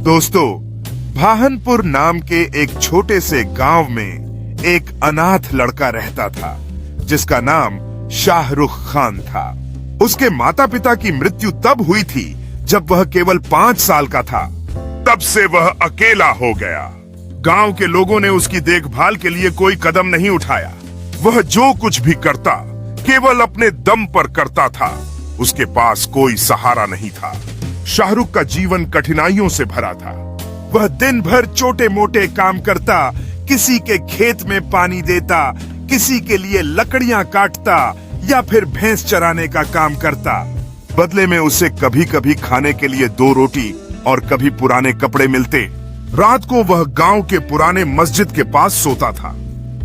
दोस्तों, भाहनपुर नाम के एक छोटे से गांव में एक अनाथ लड़का रहता था जिसका नाम शाहरुख खान था। उसके माता पिता की मृत्यु तब हुई थी जब वह केवल 5 साल का था। तब से वह अकेला हो गया। गांव के लोगों ने उसकी देखभाल के लिए कोई कदम नहीं उठाया। वह जो कुछ भी करता केवल अपने दम पर करता था। उसके पास कोई सहारा नहीं था। शाहरुख का जीवन कठिनाइयों से भरा था। वह दिन भर छोटे मोटे काम करता, किसी के खेत में पानी देता, किसी के लिए लकड़ियां काटता या फिर भैंस चराने का काम करता। बदले में उसे कभी कभी खाने के लिए 2 रोटी और कभी पुराने कपड़े मिलते। रात को वह गांव के पुराने मस्जिद के पास सोता था।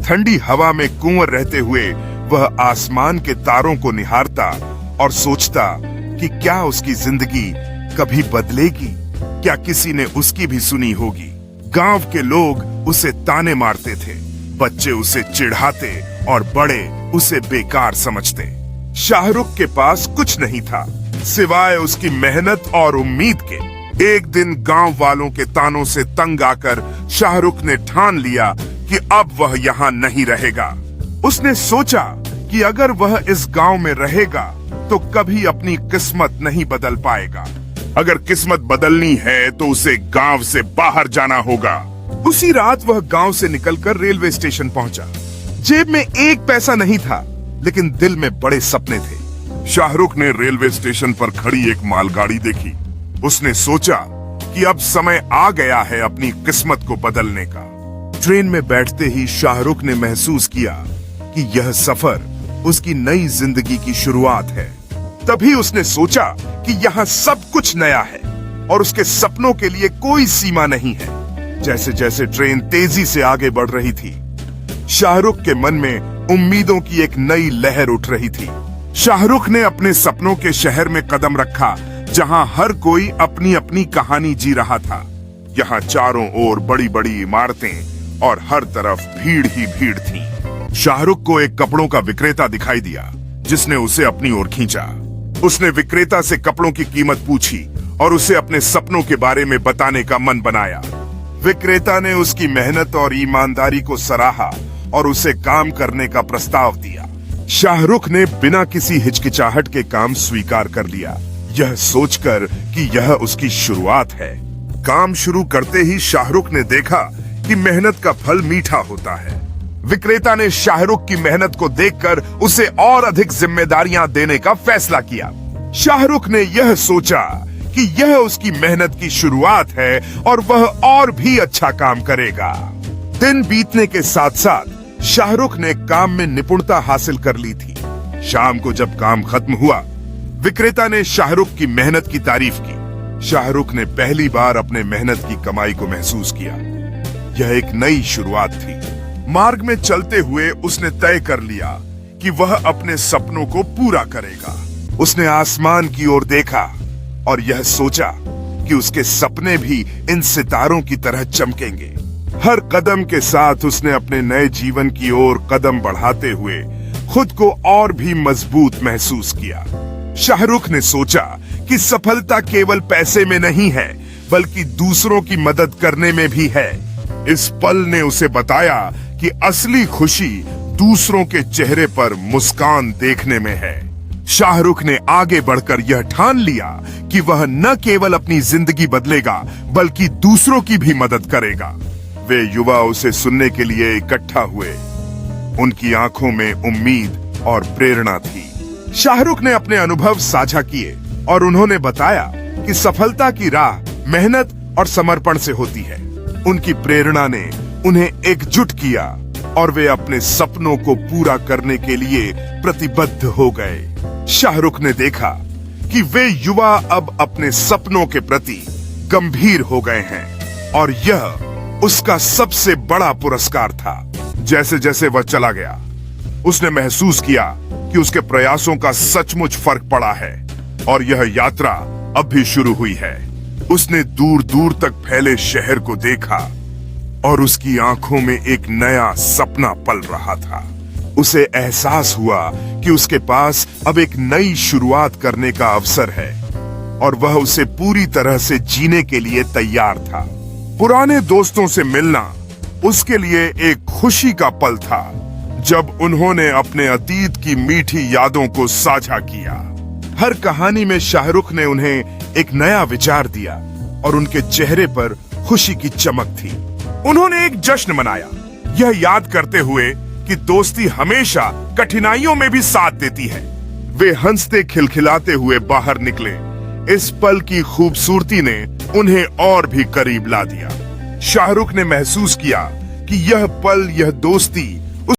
ठंडी हवा में कुंवर रहते हुए वह आसमान के तारों को निहारता और सोचता कि क्या उसकी जिंदगी कभी बदलेगी, क्या किसी ने उसकी भी सुनी होगी। गांव के लोग उसे ताने मारते थे, बच्चे उसे चिढ़ाते और बड़े उसे बेकार समझते। शाहरुख के पास कुछ नहीं था सिवाय उसकी मेहनत और उम्मीद के। एक दिन गांव वालों के तानों से तंग आकर शाहरुख ने ठान लिया कि अब वह यहाँ नहीं रहेगा। उसने सोचा कि अगर वह इस गांव में रहेगा तो कभी अपनी किस्मत नहीं बदल पाएगा। अगर किस्मत बदलनी है तो उसे गांव से बाहर जाना होगा। उसी रात वह गांव से निकलकर रेलवे स्टेशन पहुंचा। जेब में 1 पैसा नहीं था, लेकिन दिल में बड़े सपने थे। शाहरुख ने रेलवे स्टेशन पर खड़ी एक मालगाड़ी देखी। उसने सोचा कि अब समय आ गया है अपनी किस्मत को बदलने का। ट्रेन में बैठते ही शाहरुख ने महसूस किया कि यह सफर उसकी नई जिंदगी की शुरुआत है। तभी उसने सोचा कि यहाँ सब कुछ नया है और उसके सपनों के लिए कोई सीमा नहीं है। जैसे जैसे ट्रेन तेजी से आगे बढ़ रही थी, शाहरुख के मन में उम्मीदों की एक नई लहर उठ रही थी। शाहरुख ने अपने सपनों के शहर में कदम रखा, जहाँ हर कोई अपनी अपनी कहानी जी रहा था। यहाँ चारों ओर बड़ी बड़ी इमारतें और हर तरफ भीड़ ही भीड़ थी। शाहरुख को एक कपड़ों का विक्रेता दिखाई दिया, जिसने उसे अपनी ओर खींचा। उसने विक्रेता से कपड़ों की कीमत पूछी और उसे अपने सपनों के बारे में बताने का मन बनाया। विक्रेता ने उसकी मेहनत और ईमानदारी को सराहा और उसे काम करने का प्रस्ताव दिया। शाहरुख ने बिना किसी हिचकिचाहट के काम स्वीकार कर लिया, यह सोचकर कि यह उसकी शुरुआत है। काम शुरू करते ही शाहरुख ने देखा कि मेहनत का फल मीठा होता है। विक्रेता ने शाहरुख की मेहनत को देखकर उसे और अधिक जिम्मेदारियां देने का फैसला किया। शाहरुख ने यह सोचा कि यह उसकी मेहनत की शुरुआत है और वह और भी अच्छा काम करेगा। दिन बीतने के साथ साथ शाहरुख ने काम में निपुणता हासिल कर ली थी। शाम को जब काम खत्म हुआ, विक्रेता ने शाहरुख की मेहनत की तारीफ की। शाहरुख ने पहली बार अपने मेहनत की कमाई को महसूस किया। यह एक नई शुरुआत थी। मार्ग में चलते हुए उसने तय कर लिया कि वह अपने सपनों को पूरा करेगा। उसने आसमान की ओर देखा और यह सोचा कि उसके सपने भी इन सितारों की तरह चमकेंगे। हर कदम के साथ उसने अपने नए जीवन की ओर कदम बढ़ाते हुए खुद को और भी मजबूत महसूस किया। शाहरुख ने सोचा कि सफलता केवल पैसे में नहीं है, बल्कि दूसरों की मदद करने में भी है। इस पल ने उसे बताया कि असली खुशी दूसरों के चेहरे पर मुस्कान देखने में है। शाहरुख ने आगे बढ़कर यह ठान लिया कि वह न केवल अपनी जिंदगी बदलेगा, बल्कि दूसरों की भी मदद करेगा। वे युवा उसे सुनने के लिए इकट्ठा हुए। उनकी आंखों में उम्मीद और प्रेरणा थी। शाहरुख ने अपने अनुभव साझा किए और उन्होंने बताया कि सफलता की राह मेहनत और समर्पण से होती है। उनकी प्रेरणा ने उन्हें एकजुट किया और वे अपने सपनों को पूरा करने के लिए प्रतिबद्ध हो गए। शाहरुख ने देखा कि वे युवा अब अपने सपनों के प्रति गंभीर हो गए हैं और यह उसका सबसे बड़ा पुरस्कार था। जैसे जैसे वह चला गया, उसने महसूस किया कि उसके प्रयासों का सचमुच फर्क पड़ा है और यह यात्रा अब भी शुरू हुई है। उसने दूर दूर तक फैले शहर को देखा और उसकी आंखों में एक नया सपना पल रहा था। उसे एहसास हुआ कि उसके पास अब एक नई शुरुआत करने का अवसर है और वह उसे पूरी तरह से जीने के लिए तैयार था। पुराने दोस्तों से मिलना उसके लिए एक खुशी का पल था, जब उन्होंने अपने अतीत की मीठी यादों को साझा किया। हर कहानी में शाहरुख ने उन्हें एक नया विचार दिया और उनके चेहरे पर खुशी की चमक थी। उन्होंने एक जश्न मनाया, यह याद करते हुए कि दोस्ती हमेशा कठिनाइयों में भी साथ देती है। वे हंसते खिलखिलाते हुए बाहर निकले। इस पल की खूबसूरती ने उन्हें और भी करीब ला दिया। शाहरुख ने महसूस किया कि यह पल, यह दोस्ती